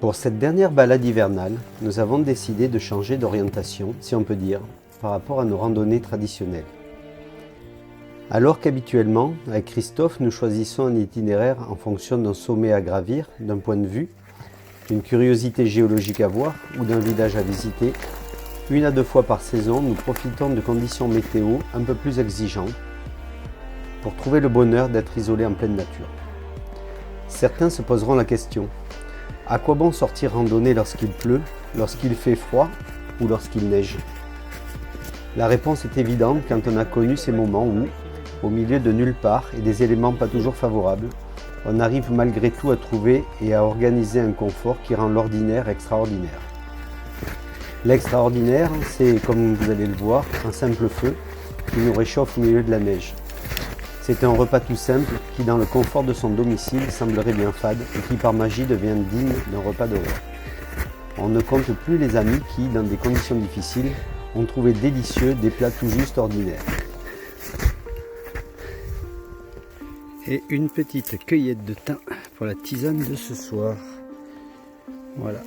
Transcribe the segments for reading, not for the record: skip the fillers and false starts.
Pour cette dernière balade hivernale, nous avons décidé de changer d'orientation, si on peut dire, par rapport à nos randonnées traditionnelles. Alors qu'habituellement, avec Christophe, nous choisissons un itinéraire en fonction d'un sommet à gravir, d'un point de vue, d'une curiosité géologique à voir ou d'un village à visiter, 1 à 2 fois par saison, nous profitons de conditions météo un peu plus exigeantes pour trouver le bonheur d'être isolés en pleine nature. Certains se poseront la question: à quoi bon sortir randonner lorsqu'il pleut, lorsqu'il fait froid ou lorsqu'il neige? La réponse est évidente quand on a connu ces moments où, au milieu de nulle part et des éléments pas toujours favorables, on arrive malgré tout à trouver et à organiser un confort qui rend l'ordinaire extraordinaire. L'extraordinaire, c'est, comme vous allez le voir, un simple feu qui nous réchauffe au milieu de la neige. C'est un repas tout simple qui, dans le confort de son domicile, semblerait bien fade et qui, par magie, devient digne d'un repas de roi. On ne compte plus les amis qui, dans des conditions difficiles, ont trouvé délicieux des plats tout juste ordinaires. Et une petite cueillette de thym pour la tisane de ce soir. Voilà.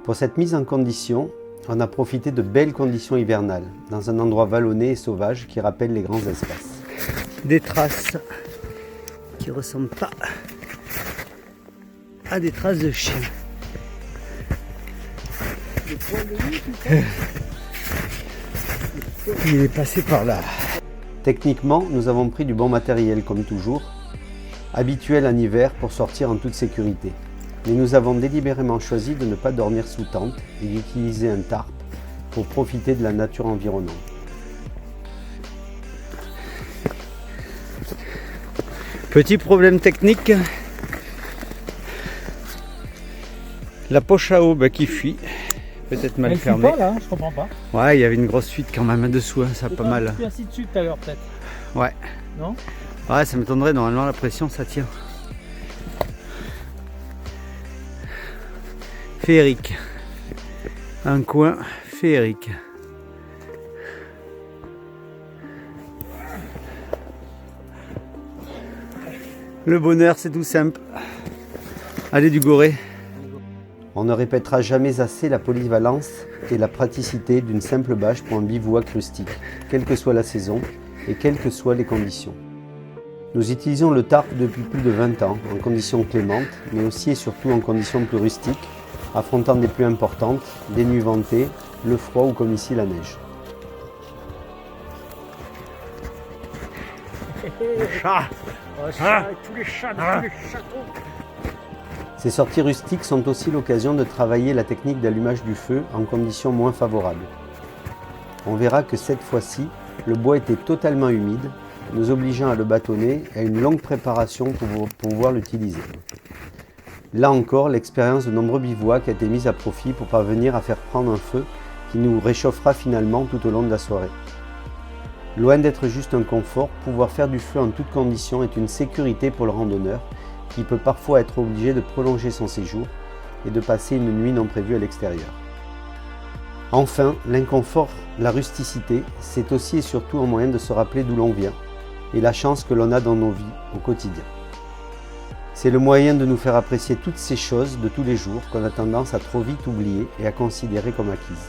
Pour cette mise en condition, on a profité de belles conditions hivernales, dans un endroit vallonné et sauvage qui rappelle les grands espaces. Des traces qui ne ressemblent pas à des traces de chien. Il est passé par là. Techniquement, nous avons pris du bon matériel comme toujours, habituel en hiver pour sortir en toute sécurité. Mais nous avons délibérément choisi de ne pas dormir sous tente et d'utiliser un tarp pour profiter de la nature environnante. Petit problème technique, la poche à eau qui fuit, peut-être mal fermée. Pas là, je comprends pas. Ouais, il y avait une grosse fuite quand même dessous, hein, ça a pas mal. Tu as assis dessus tout à l'heure peut-être. Ouais. Non? Ouais, ça m'étonnerait, normalement la pression ça tient. Féerique. Un coin féerique. Le bonheur, c'est tout simple. Allez du Gorée. On ne répétera jamais assez la polyvalence et la praticité d'une simple bâche pour un bivouac rustique, quelle que soit la saison et quelles que soient les conditions. Nous utilisons le tarp depuis plus de 20 ans, en conditions clémentes, mais aussi et surtout en conditions plus rustiques, affrontant des pluies importantes, des nuits ventées, le froid ou comme ici la neige. Le chat, tous les chats de tous les châteaux. Ces sorties rustiques sont aussi l'occasion de travailler la technique d'allumage du feu en conditions moins favorables. On verra que cette fois-ci, le bois était totalement humide, nous obligeant à le bâtonner et à une longue préparation pour pouvoir l'utiliser. Là encore, l'expérience de nombreux bivouacs a été mise à profit pour parvenir à faire prendre un feu qui nous réchauffera finalement tout au long de la soirée. Loin d'être juste un confort, pouvoir faire du feu en toutes conditions est une sécurité pour le randonneur qui peut parfois être obligé de prolonger son séjour et de passer une nuit non prévue à l'extérieur. Enfin, l'inconfort, la rusticité, c'est aussi et surtout un moyen de se rappeler d'où l'on vient et la chance que l'on a dans nos vies au quotidien. C'est le moyen de nous faire apprécier toutes ces choses de tous les jours qu'on a tendance à trop vite oublier et à considérer comme acquises.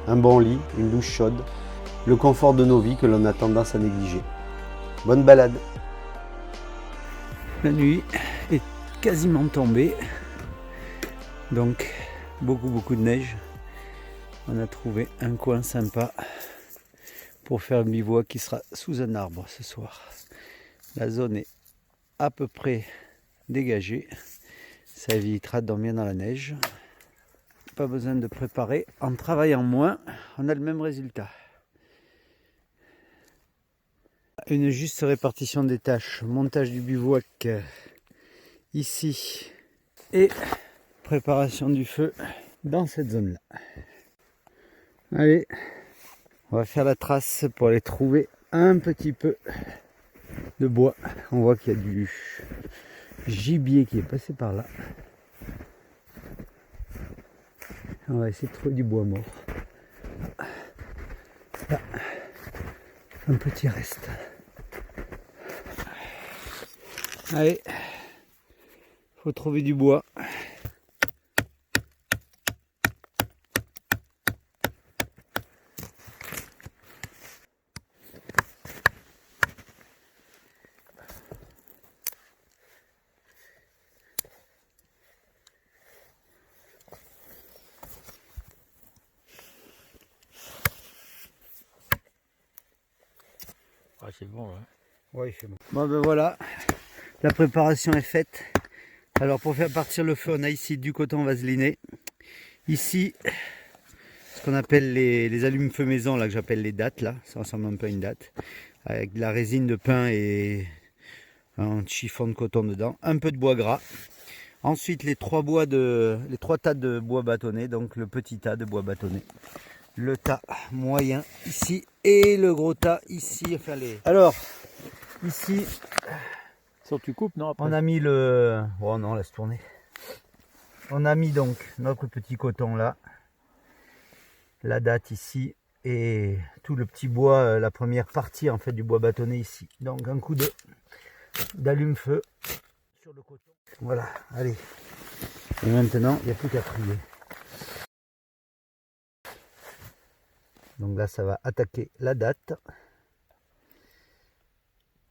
Un bon lit, une douche chaude, le confort de nos vies que l'on a tendance à négliger. Bonne balade! La nuit est quasiment tombée, donc beaucoup de neige. On a trouvé un coin sympa pour faire un bivouac qui sera sous un arbre ce soir. La zone est à peu près dégagée, ça évitera de dormir dans la neige. Pas besoin de préparer, en travaillant moins, on a le même résultat. Une juste répartition des tâches, montage du bivouac ici et préparation du feu dans cette zone-là. Allez, on va faire la trace pour aller trouver un petit peu de bois. On voit qu'il y a du gibier qui est passé par là. On va essayer de trouver du bois mort. Là, un petit reste. Allez, faut trouver du bois. Ah, c'est bon, hein. Ouais, il fait bon. Bon ben voilà, la préparation est faite. Alors pour faire partir le feu, on a ici du coton vaseliné. Ici, ce qu'on appelle les allumes-feu maison, là que j'appelle les dattes, là, ça ressemble un peu à une datte, avec de la résine de pin et un chiffon de coton dedans, un peu de bois gras. Ensuite les trois tas de bois bâtonné, donc le petit tas de bois bâtonné, le tas moyen ici et le gros tas ici. Enfin Alors ici, Ça, tu coupes, non après. on a mis le... Oh non, laisse tourner. On a mis donc notre petit coton là, la datte ici et tout le petit bois, la première partie en fait du bois bâtonné ici. Donc un coup d'allume-feu sur le coton. Voilà, allez. Et maintenant, il n'y a plus qu'à trier. Donc là, ça va attaquer la datte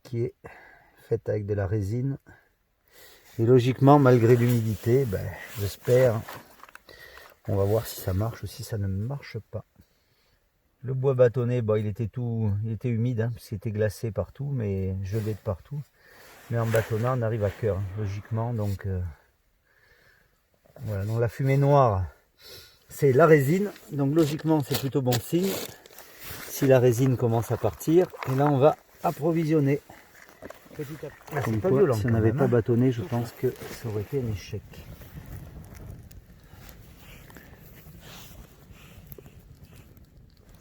qui est faite avec de la résine. Et logiquement, malgré l'humidité, j'espère, on va voir si ça marche ou si ça ne marche pas. Le bois bâtonné, il était humide, parce qu'il était glacé partout, mais gelé de partout. Mais en bâtonnant, on arrive à cœur, logiquement. Donc voilà, donc la fumée noire, c'est la résine. Donc logiquement, c'est plutôt bon signe. Si la résine commence à partir, et là on va approvisionner. Petit à petit. Comme quoi, violent, si on n'avait pas bâtonné, je pense que ça aurait été un échec.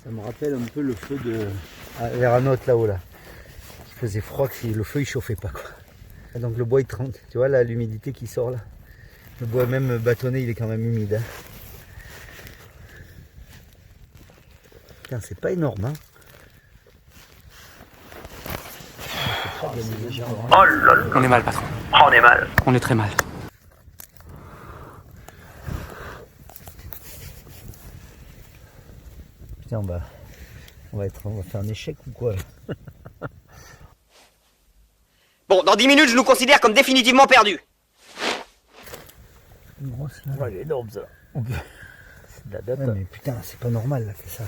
Ça me rappelle un peu le feu de vers un autre là-haut là. Il faisait froid, le feu il chauffait pas quoi. Et donc le bois il trempe, tu vois là l'humidité qui sort là. Le bois même bâtonné il est quand même humide. Hein. Putain, c'est pas énorme hein. Oh là là. On est mal, patron. On est mal. On est très mal. Putain, on va faire un échec ou quoi là. Bon, dans 10 minutes, je nous considère comme définitivement perdus. Une grosse là. Ouais, il est énorme ça. C'est de la date. Ouais, mais putain, c'est pas normal là que ça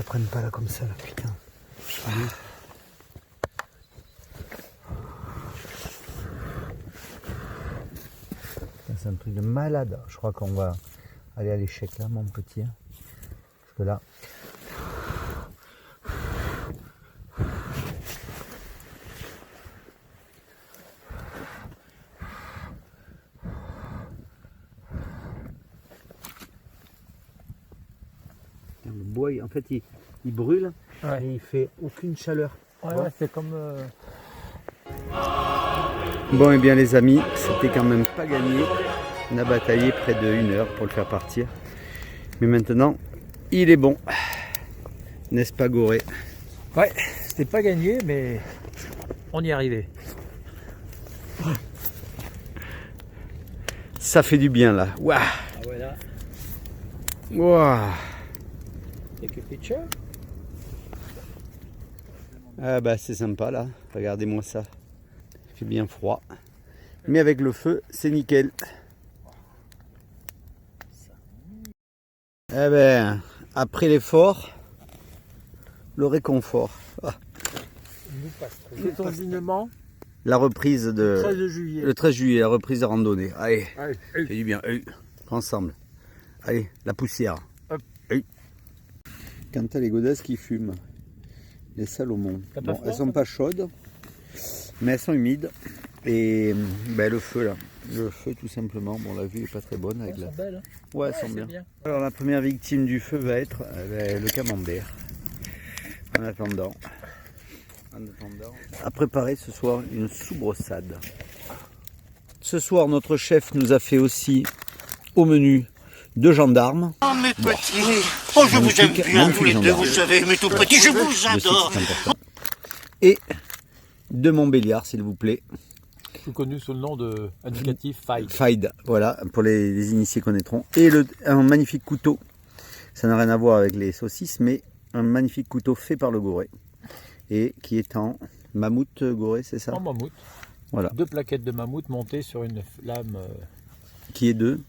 prenne pas là comme ça là, putain. C'est un truc de malade. Je crois qu'on va aller à l'échec là, mon petit. Hein. Parce que là. Le bois, en fait, il brûle et il fait aucune chaleur. Ouais, ouais, c'est comme. Bon et bien les amis, c'était quand même pas gagné. On a bataillé près de 1 heure pour le faire partir. Mais maintenant, il est bon. N'est-ce pas Goré? Ouais, c'était pas gagné, mais on y est arrivé. Ça fait du bien là. Waouh. Ah ouais, là, Waouh. quelques pitchers. Ah bah c'est sympa là. Regardez-moi ça. Il fait bien froid. Mais avec le feu, c'est nickel. Eh ben, après l'effort, le réconfort. Ah. C'est ton dînement. La reprise de 13 juillet. le 13 juillet, la reprise de randonnée. Allez, Allez, fait du bien. Ensemble. Allez, la poussière. Hop. Quant à les godasses qui fument, les Salomon. T'as pas Bon, froid, elles sont pas chaudes, mais elles sont humides. Et le feu là, le feu tout simplement. Bon, la vue est pas très bonne avec la... belles, hein. Ouais, elles sont bien. Alors la première victime du feu va être le camembert. En attendant, à préparer ce soir une soubressade. Ce soir, notre chef nous a fait aussi au menu 2 gendarmes. Oh mes petits, oh je vous aime bien tous les deux, vous savez, mes tout petits, je vous adore. Et 2 Montbéliards, s'il vous plaît. Plus connu sous le nom de indicatif Fide. Fide, voilà, pour les initiés connaîtront. Et un magnifique couteau. Ça n'a rien à voir avec les saucisses, mais un magnifique couteau fait par le Goré. Et qui est en mammouth Goré, c'est ça? En mammouth. Voilà. 2 plaquettes de mammouth montées sur une flamme Qui est de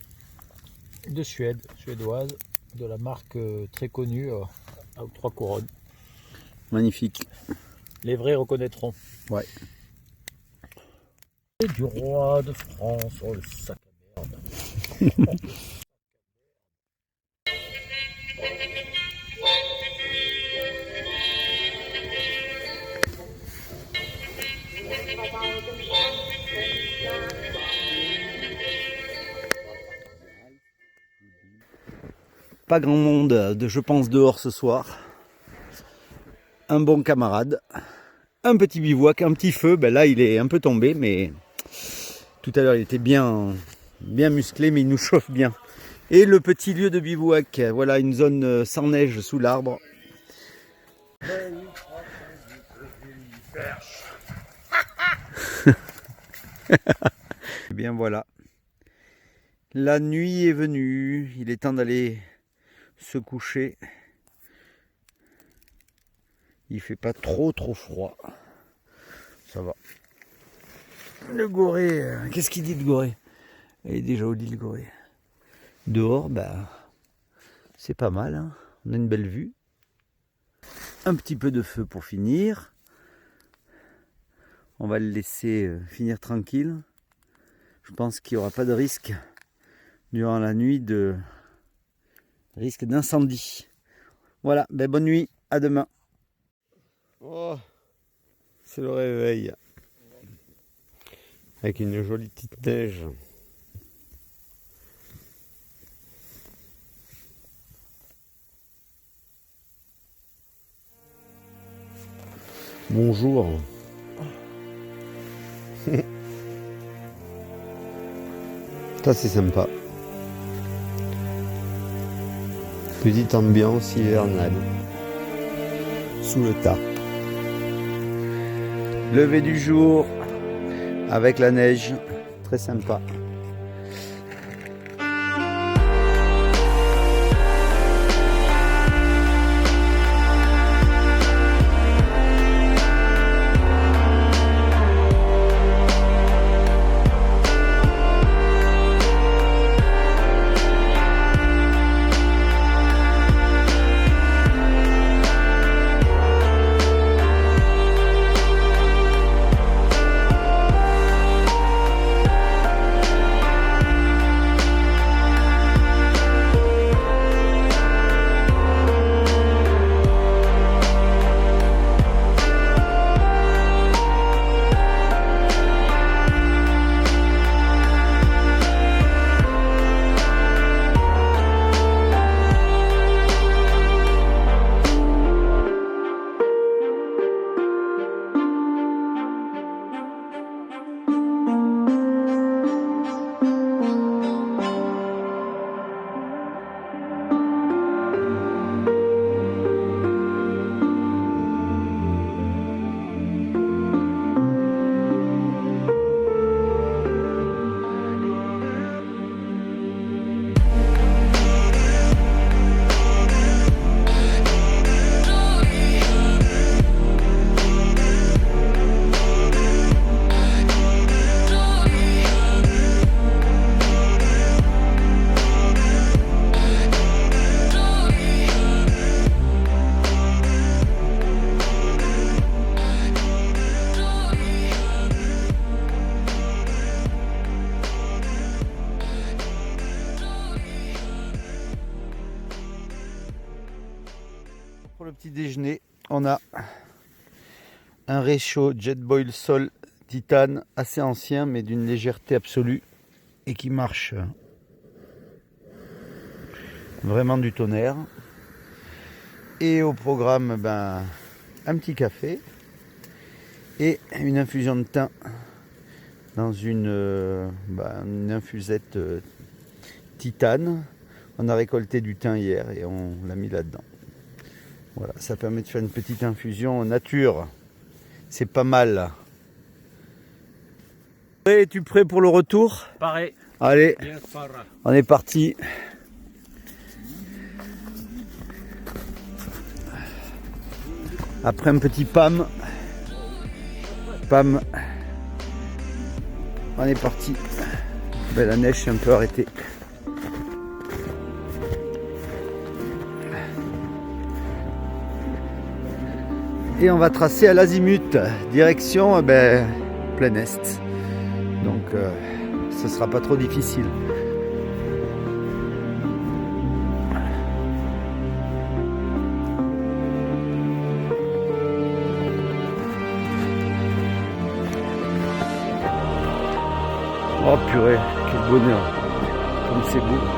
Suède, suédoise, de la marque très connue à 3 couronnes. Magnifique. Les vrais reconnaîtront. Ouais. Et du roi de France, oh le sac à merde. Pas grand monde, je pense, dehors ce soir. Un bon camarade. Un petit bivouac, un petit feu. Ben là, il est un peu tombé, mais tout à l'heure, il était bien musclé, mais il nous chauffe bien. Et le petit lieu de bivouac. Voilà, une zone sans neige sous l'arbre. Et bien voilà. La nuit est venue. Il est temps d'aller se coucher. Il fait pas trop froid. Ça va. Le Goré, qu'est-ce qu'il dit le Goré? Il est déjà au lit le Goré. Dehors, bah, c'est pas mal, hein. On a une belle vue. Un petit peu de feu pour finir. On va le laisser finir tranquille. Je pense qu'il n'y aura pas de risque durant la nuit risque d'incendie. Voilà, ben bonne nuit, à demain. Oh, c'est le réveil. Avec une jolie petite neige. Bonjour. Ça c'est sympa. Petite ambiance hivernale. Sous le tarp. Lever du jour avec la neige. Très sympa. Pour le petit déjeuner, on a un réchaud Jetboil Sol Titane assez ancien mais d'une légèreté absolue. et qui marche vraiment du tonnerre. Et au programme, un petit café et une infusion de thym dans une infusette titane. On a récolté du thym hier et on l'a mis là-dedans. Voilà, ça permet de faire une petite infusion nature. C'est pas mal. Es-tu prêt pour le retour? Pareil. Allez, on est parti. Après un petit PAM, on est parti. La neige s'est un peu arrêtée. Et on va tracer à l'azimut, direction plein est. Donc ce sera pas trop difficile. Oh purée, quel bonheur, comme c'est beau.